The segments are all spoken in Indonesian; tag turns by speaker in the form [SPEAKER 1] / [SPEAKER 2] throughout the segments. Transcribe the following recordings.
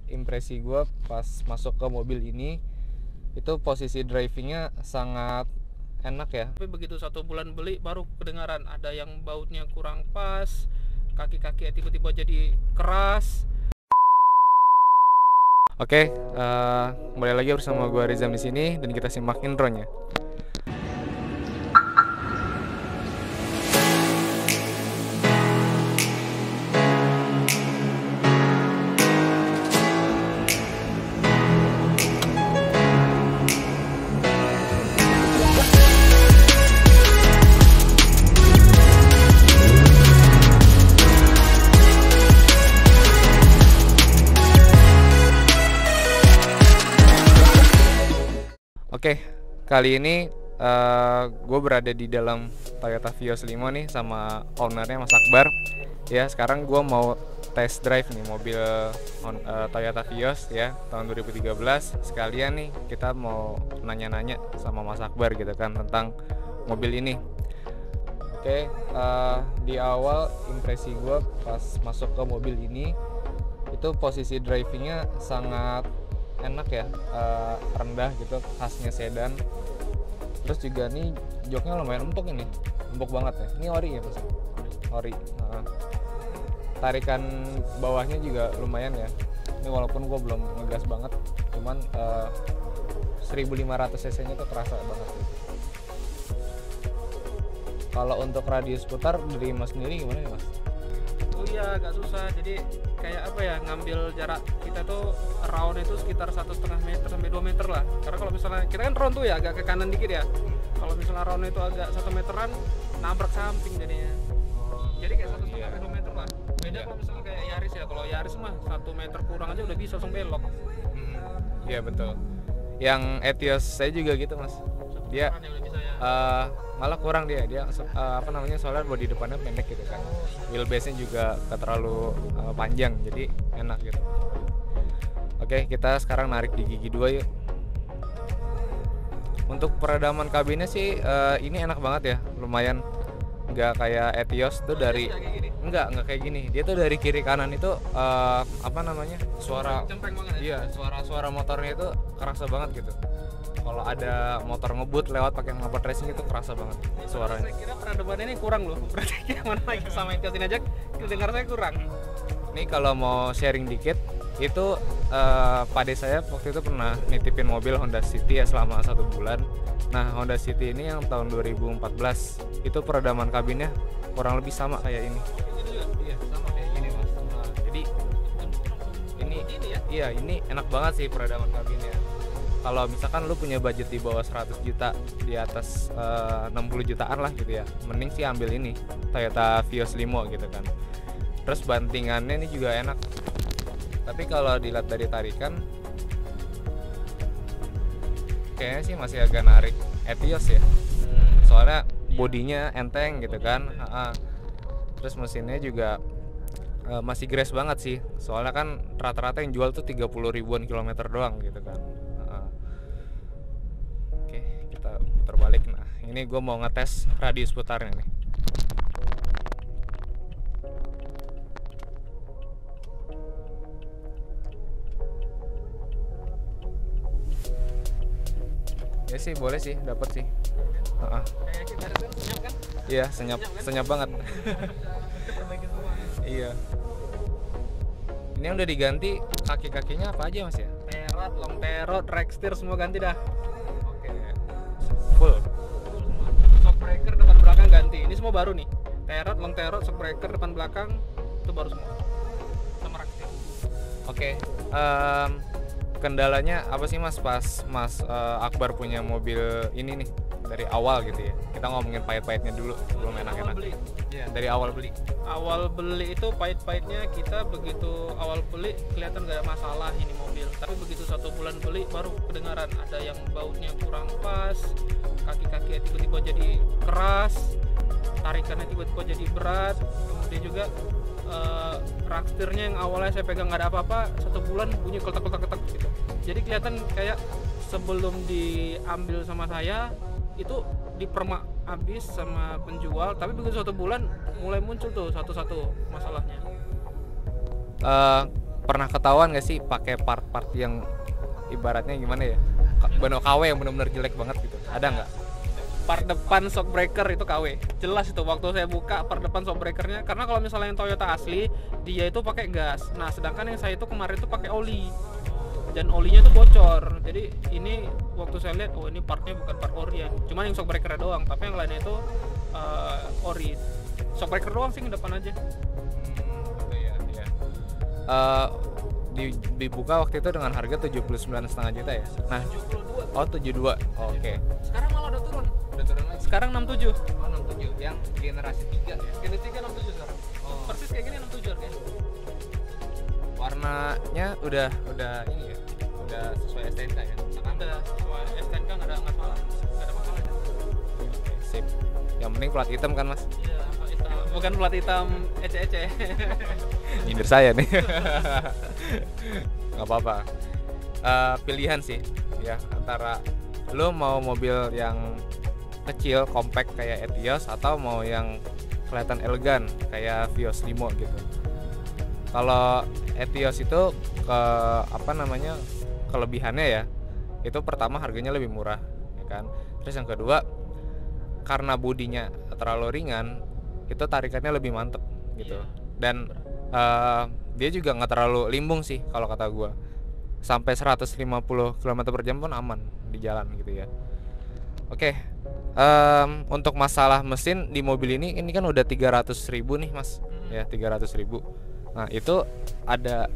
[SPEAKER 1] impresi gue pas masuk ke mobil ini itu posisi drivingnya sangat enak ya.
[SPEAKER 2] Tapi begitu 1 bulan beli baru kedengaran ada yang bautnya kurang pas, kaki-kaki tiba-tiba jadi keras.
[SPEAKER 1] Oke, kembali lagi bersama gue Rizam di sini dan kita simak intronya. Oke, kali ini gue berada di dalam Toyota Vios Limo nih sama ownernya Mas Akbar. Ya, sekarang gue mau test drive nih mobil Toyota Vios ya tahun 2013. Sekalian nih kita mau nanya-nanya sama Mas Akbar gitu kan tentang mobil ini. Oke, di awal impresi gue pas masuk ke mobil ini itu posisi drivingnya sangat enak ya, rendah gitu, khasnya sedan. Terus juga nih joknya lumayan empuk ini, empuk banget ya. Ini ori ya mas, ori. Tarikan bawahnya juga lumayan ya. Ini walaupun gue belum ngegas banget, cuman 1500 cc nya tuh kerasa banget gitu. Kalau untuk radius putar dari mas sendiri gimana nih mas?
[SPEAKER 2] Oh iya, agak susah. Jadi kayak apa ya, ngambil jarak kita tuh round itu sekitar 1,5 meter sampai 2 meter lah. Karena kalau misalnya kita kan round tuh ya agak ke kanan dikit ya. Kalau misalnya round itu agak 1 meteran, nabrak samping jadinya. Jadi kayak 1,5 sampai 2 meter lah. Beda kalau misalnya kayak Yaris ya. Kalau Yaris mah 1 meter kurang aja udah bisa langsung belok.
[SPEAKER 1] Iya betul. Yang Etios saya juga gitu mas. Dia
[SPEAKER 2] Yang udah bisa ya.
[SPEAKER 1] malah kurang dia soalnya bodi depannya pendek gitu kan, wheelbase nya juga gak terlalu panjang, jadi enak gitu. Oke, kita sekarang narik di gigi 2 yuk. Untuk peredaman kabinnya sih ini enak banget ya, lumayan nggak kayak Etios tuh dari nggak kayak gini. Dia tuh dari kiri kanan itu suara
[SPEAKER 2] Cempreng banget ya.
[SPEAKER 1] iya, suara motornya itu kerasa banget gitu. Kalau ada motor ngebut lewat pakai knalpot racing itu kerasa banget suaranya.
[SPEAKER 2] Saya kira peredaman ini kurang loh. Berarti gimana lagi sama Etios ini aja dengar saya kurang.
[SPEAKER 1] Ini kalau mau sharing dikit, itu pade saya waktu itu pernah nitipin mobil Honda City ya selama 1 bulan. Nah, Honda City ini yang tahun 2014 itu peredaman kabinnya kurang lebih sama kayak ini. Iya, sama kayak gini mas. Nah, jadi ini
[SPEAKER 2] ya?
[SPEAKER 1] Iya, ini enak banget sih peredaman kabinnya. Kalau misalkan lu punya budget di bawah 100 juta, di atas 60 jutaan lah gitu ya, mending sih ambil ini Toyota Vios Limo gitu kan. Terus bantingannya ini juga enak. Tapi kalau dilihat dari tarikan, kayaknya sih masih agak narik Etios ya. Soalnya bodinya enteng gitu kan. Terus mesinnya juga masih grass banget sih. Soalnya kan rata-rata yang jual tuh 30 ribuan kilometer doang gitu kan. Oke, kita putar balik. Nah, ini gue mau ngetes radius putarnya nih. Ya sih boleh sih, dapat sih.
[SPEAKER 2] Kayak kita kan senyap kan?
[SPEAKER 1] Iya, senyap banget. Iya. Ini yang udah diganti kaki-kakinya apa aja mas ya?
[SPEAKER 2] Terot, long terot, dragster semua ganti dah.
[SPEAKER 1] Oke. Full.
[SPEAKER 2] Shock breaker depan belakang ganti. Ini semua baru nih. Terot, long terot, shock breaker depan belakang itu baru semua. Sama raktir.
[SPEAKER 1] Oke. Kendalanya apa sih mas pas Mas Akbar punya mobil ini nih dari awal gitu ya? Kita ngomongin pahit-pahitnya dulu sebelum enak-enak. Iya, dari awal beli.
[SPEAKER 2] Awal beli itu pahit-pahitnya, kita begitu awal beli kelihatan gak ada masalah ini mobil. Tapi begitu 1 bulan beli baru kedengaran ada yang bautnya kurang pas, kaki-kaki tiba-tiba jadi keras, tarikannya tiba-tiba jadi berat. Kemudian juga raktirnya yang awalnya saya pegang nggak ada apa-apa, 1 bulan bunyi keletak-keletak gitu. Jadi kelihatan kayak sebelum diambil sama saya itu dipermak habis sama penjual, tapi begitu 1 bulan mulai muncul tuh satu-satu masalahnya.
[SPEAKER 1] pernah ketahuan gak sih pakai part-part yang ibaratnya gimana ya, Bano KW yang benar-benar jelek banget gitu, ada nggak?
[SPEAKER 2] Part depan shockbreaker itu KW, jelas itu waktu saya buka part depan shockbreakernya, karena kalau misalnya yang Toyota asli dia itu pakai gas, nah sedangkan yang saya itu kemarin itu pakai oli dan olinya itu bocor. Jadi ini waktu saya lihat, oh ini partnya bukan part ori ya, cuma yang shockbreaker doang, tapi yang lainnya itu ori. Shockbreaker doang sih, depan aja.
[SPEAKER 1] Iya, iya. Eh, dibuka waktu itu dengan harga 79,5 juta ya. Nah,
[SPEAKER 2] 72.
[SPEAKER 1] oh 72. Oh, oke.
[SPEAKER 2] Sekarang malah udah turun.
[SPEAKER 1] Udah turun lagi.
[SPEAKER 2] Sekarang 67.
[SPEAKER 1] Oh, 67 yang generasi 3 ya.
[SPEAKER 2] Generasi 3 67 sekarang.
[SPEAKER 1] Oh.
[SPEAKER 2] Persis kayak gini 67 harganya.
[SPEAKER 1] Warnanya udah ini ya. Udah sesuai STNK ya.
[SPEAKER 2] Udah sesuai STNK, nggak ada masalah. Nggak ada masalah ya.
[SPEAKER 1] Oke, sip. Yang penting plat hitam kan, Mas?
[SPEAKER 2] Iya, plat hitam. Bukan plat hitam ece-ece.
[SPEAKER 1] Nyindir saya nih. Nggak apa-apa. Pilihan sih ya, antara lo mau mobil yang kecil compact kayak Etios atau mau yang kelihatan elegan kayak Vios Limo gitu. Kalau Etios itu kelebihannya ya, itu pertama harganya lebih murah ya kan. Terus yang kedua, karena bodinya terlalu ringan, itu tarikannya lebih mantep gitu. Dan dia juga nggak terlalu limbung sih kalau kata gue. Sampai 150 km per jam pun aman di jalan gitu ya. Oke, untuk masalah mesin di mobil ini kan udah 300.000 nih Mas, ya 300.000. Nah itu ada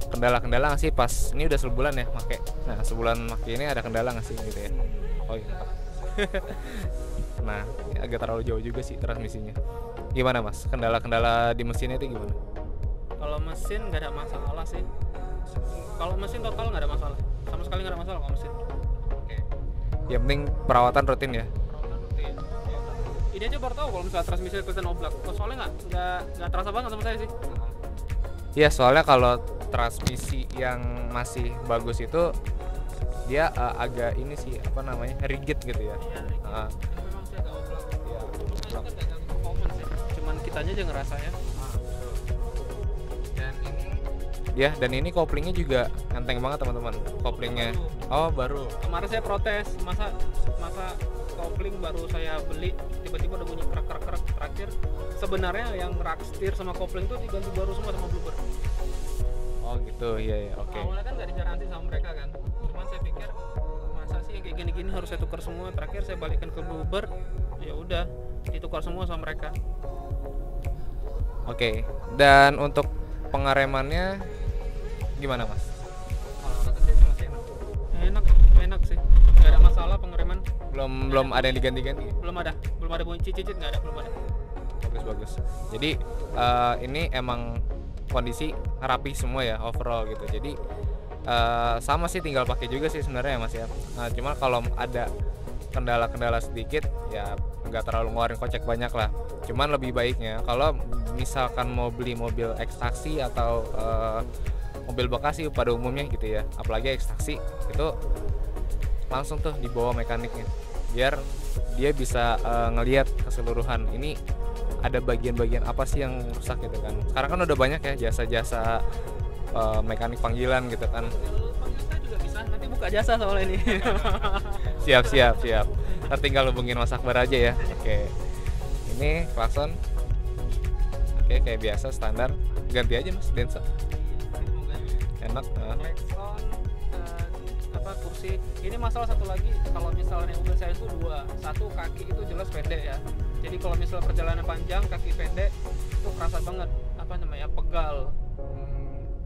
[SPEAKER 1] kendala-kendala nggak sih pas ini udah sebulan ya make? Nah sebulan make ini ada kendala nggak sih gitu ya? Oh iya. Nah ini agak terlalu jauh juga sih transmisinya. Gimana Mas? Kendala-kendala di mesinnya itu gimana?
[SPEAKER 2] Kalau mesin nggak ada masalah sih. Kalau mesin total nggak ada masalah, sama sekali nggak ada masalah kalau mesin.
[SPEAKER 1] Oke. Yang penting perawatan rutin ya.
[SPEAKER 2] Perawatan rutin. Ini aja baru tahu kalau misalnya transmisi kelihatan oblak. Soalnya nggak terasa banget sama saya sih.
[SPEAKER 1] Iya soalnya kalau transmisi yang masih bagus itu dia agak ini sih rigid gitu ya.
[SPEAKER 2] Iya, rigid. Ini memang sih agak oblak. Iya. Itu kan nggak ganggu performance ya. Cuman kitanya aja ngerasanya.
[SPEAKER 1] Dan ini koplingnya juga enteng banget teman-teman. Koplingnya. Oh baru.
[SPEAKER 2] Kemarin saya protes, masa kopling baru saya beli tiba-tiba udah bunyi kerak terakhir. Sebenarnya yang Rocksteer sama kopling tuh diganti baru semua sama Bluebird.
[SPEAKER 1] Oh gitu, iya oke.
[SPEAKER 2] Awalnya kan nggak digaransi sama mereka kan. Cuman saya pikir masa sih yang kayak gini-gini harus saya tukar semua. Terakhir saya balikin ke Bluebird. Ya udah, ditukar semua sama mereka.
[SPEAKER 1] Oke. Dan untuk pengeremannya gimana Mas?
[SPEAKER 2] Kalau kata saya sih masih enak sih, nggak ada masalah pengereman.
[SPEAKER 1] Belum ada yang diganti-ganti?
[SPEAKER 2] Belum ada bunyi cicit, nggak ada, belum ada.
[SPEAKER 1] Bagus. Jadi ini emang kondisi rapi semua ya overall gitu. Jadi sama sih, tinggal pakai juga sih sebenarnya Mas ya. Nah, cuma kalau ada kendala-kendala sedikit ya nggak terlalu ngeluarin kocek banyak lah. Cuman lebih baiknya kalau misalkan mau beli mobil ekstraksi atau mobil bekas sih pada umumnya gitu ya, apalagi ekstraksi itu langsung tuh dibawa mekaniknya biar dia bisa ngelihat keseluruhan ini ada bagian-bagian apa sih yang rusak gitu kan. Sekarang kan udah banyak ya jasa-jasa mekanik panggilan gitu kan.
[SPEAKER 2] Kita juga bisa nanti buka jasa soal ini.
[SPEAKER 1] Siap. Ntar tinggal hubungin Mas Akbar aja ya. Oke. Ini klakson. Oke, kayak biasa standar. Ganti aja Mas Denso. Enak.
[SPEAKER 2] Klakson, kursi. Ini masalah satu lagi, kalau misalnya mobil saya itu dua, satu kaki itu jelas pendek ya. Jadi kalau misalnya perjalanan panjang kaki pendek itu kerasa banget pegal.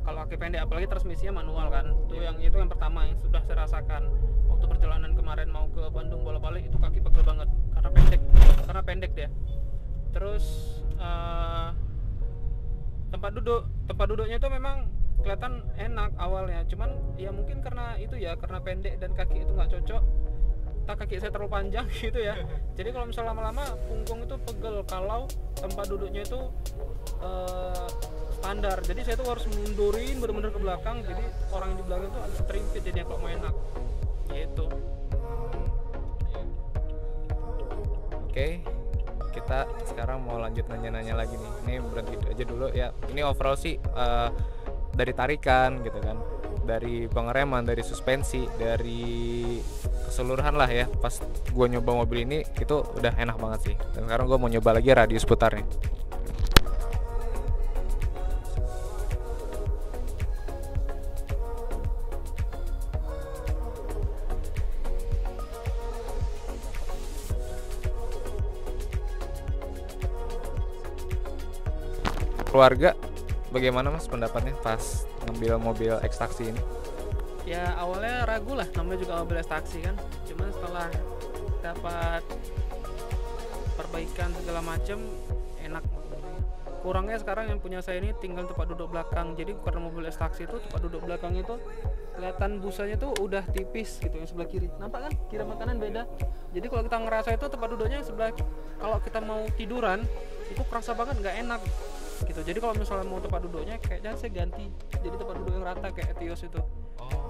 [SPEAKER 2] Kalau kaki pendek apalagi transmisinya manual kan, itu yang pertama yang sudah saya rasakan waktu perjalanan kemarin mau ke Bandung bolak-balik, itu kaki pegel banget karena pendek dia. Terus tempat duduknya itu memang kelihatan enak awalnya, cuman ya mungkin karena pendek dan kaki itu nggak cocok, kaki saya terlalu panjang gitu ya. Jadi kalau misalnya lama-lama punggung itu pegel kalau tempat duduknya itu standar. Jadi saya tuh harus mundurin benar-benar ke belakang, jadi orang yang di belakang tuh agak terimpit jadinya kalau mau enak gitu.
[SPEAKER 1] Oke, kita sekarang mau lanjut nanya-nanya lagi nih. Ini berhenti aja dulu ya. Ini overall sih dari tarikan gitu kan, dari pengereman, dari suspensi, dari keseluruhan lah ya. Pas gue nyoba mobil ini itu udah enak banget sih. Dan sekarang gue mau nyoba lagi radius putarnya. Keluarga bagaimana mas pendapatnya pas ngambil mobil ekstraksi ini?
[SPEAKER 2] Ya awalnya ragu lah, namanya juga mobil taksi kan. Cuman setelah dapat perbaikan segala macam, enak. Kurangnya sekarang yang punya saya ini tinggal tempat duduk belakang. Jadi karena mobil taksi itu tempat duduk belakang itu kelihatan busanya tuh udah tipis gitu yang sebelah kiri. Nampak kan? Kiri sama kanan beda. Jadi kalau kita ngerasa itu tempat duduknya sebelah, kalau kita mau tiduran itu kerasa banget nggak enak gitu. Jadi kalau misalnya mau tempat duduknya kayaknya saya ganti jadi tempat duduk yang rata kayak Etios itu.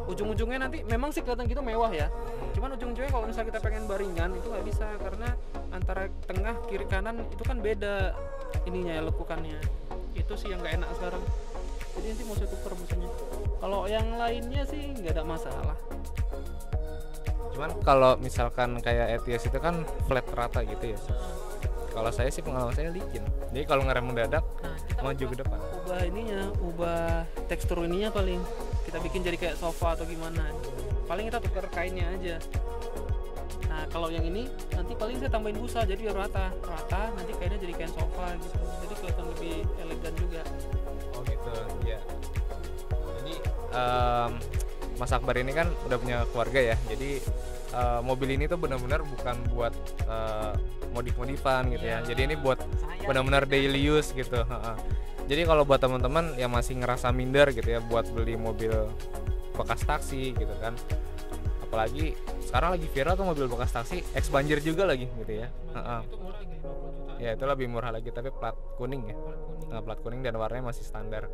[SPEAKER 2] Ujung-ujungnya nanti memang sih kelihatan gitu mewah ya, cuman ujung-ujungnya kalau misalnya kita pengen baringan itu nggak bisa, karena antara tengah kiri kanan itu kan beda ininya ya, lekukannya. Itu sih yang nggak enak sekarang. Jadi nanti mau saya tukar busanya. Kalau yang lainnya sih nggak ada masalah.
[SPEAKER 1] Cuman kalau misalkan kayak Etios itu kan flat rata gitu ya. Kalau saya sih pengalaman saya licin. Jadi kalau ngerem mendadak maju ke depan.
[SPEAKER 2] Ubah ininya, ubah tekstur ininya paling. Kita bikin jadi kayak sofa atau gimana. Paling kita tukar kainnya aja. Nah, kalau yang ini nanti paling saya tambahin busa jadi biar rata. Rata nanti kainnya jadi kain sofa gitu. Jadi kelihatan lebih elegan juga.
[SPEAKER 1] Oh gitu. Iya. Jadi Mas Akbar ini kan udah punya keluarga ya. Jadi mobil ini tuh benar-benar bukan buat modif-modifan gitu ya. Jadi ini buat benar-benar daily use gitu. Jadi kalau buat teman-teman yang masih ngerasa minder gitu ya buat beli mobil bekas taksi gitu kan. Apalagi sekarang lagi viral tuh mobil bekas taksi ex banjir juga lagi gitu ya.
[SPEAKER 2] Itu murah lagi 50 juta.
[SPEAKER 1] Ya itu lebih murah lagi tapi plat kuning ya. Plat kuning dan warnanya masih standar.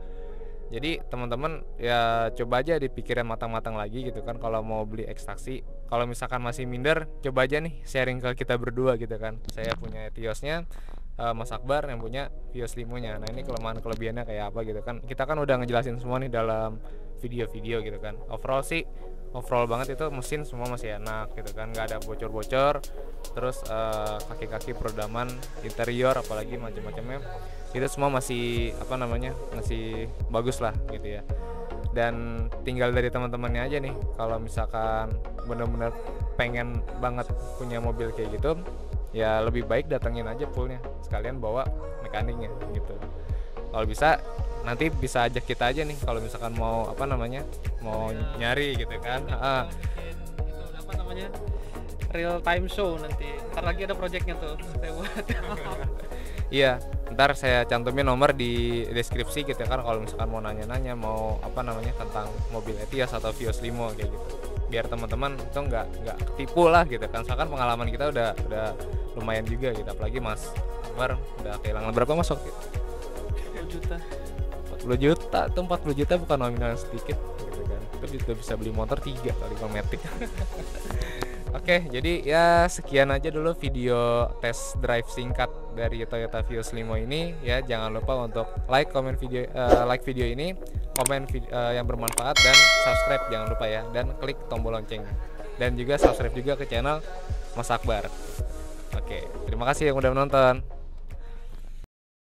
[SPEAKER 1] Jadi teman-teman ya coba aja dipikirin matang-matang lagi gitu kan kalau mau beli ekstraksi. Kalau misalkan masih minder, coba aja nih sharing ke kita berdua gitu kan. Saya punya Etiosnya, Mas Akbar yang punya Vios Limonya. Nah ini kelemahan-kelebihannya kayak apa gitu kan. Kita kan udah ngejelasin semua nih dalam video-video gitu kan. Overall banget itu mesin semua masih enak gitu kan, nggak ada bocor-bocor. Terus kaki-kaki peredaman interior apalagi macam-macamnya itu semua masih masih bagus lah gitu ya. Dan tinggal dari teman-temannya aja nih kalau misalkan benar-benar pengen banget punya mobil kayak gitu ya lebih baik datengin aja poolnya sekalian bawa mekaniknya gitu. Kalau bisa nanti bisa ajak kita aja nih kalau misalkan mau mau nyari gitu kan.
[SPEAKER 2] Itu apa namanya, real time show nanti. Ntar lagi ada projectnya tuh saya buat.
[SPEAKER 1] Iya, ntar saya cantumin nomor di deskripsi gitu kan kalau misalkan mau nanya-nanya mau tentang mobil Etios atau Vios Limo kayak gitu. Biar teman-teman itu nggak ketipu lah gitu kan. Soalnya kan pengalaman kita udah lumayan juga gitu. Apalagi Mas Akbar udah kehilangan berapa Mas waktu itu?
[SPEAKER 2] 40 juta.
[SPEAKER 1] 40 juta tuh 40 juta bukan nominal sedikit gitu kan. Itu udah bisa beli motor 3 kali kalau Matic. Oke, jadi ya sekian aja dulu video test drive singkat dari Toyota Vios Limo ini ya. Jangan lupa untuk like video ini, komen yang bermanfaat dan subscribe jangan lupa ya, dan klik tombol loncengnya. Dan juga subscribe juga ke channel Mas Akbar. Oke, terima kasih yang udah menonton.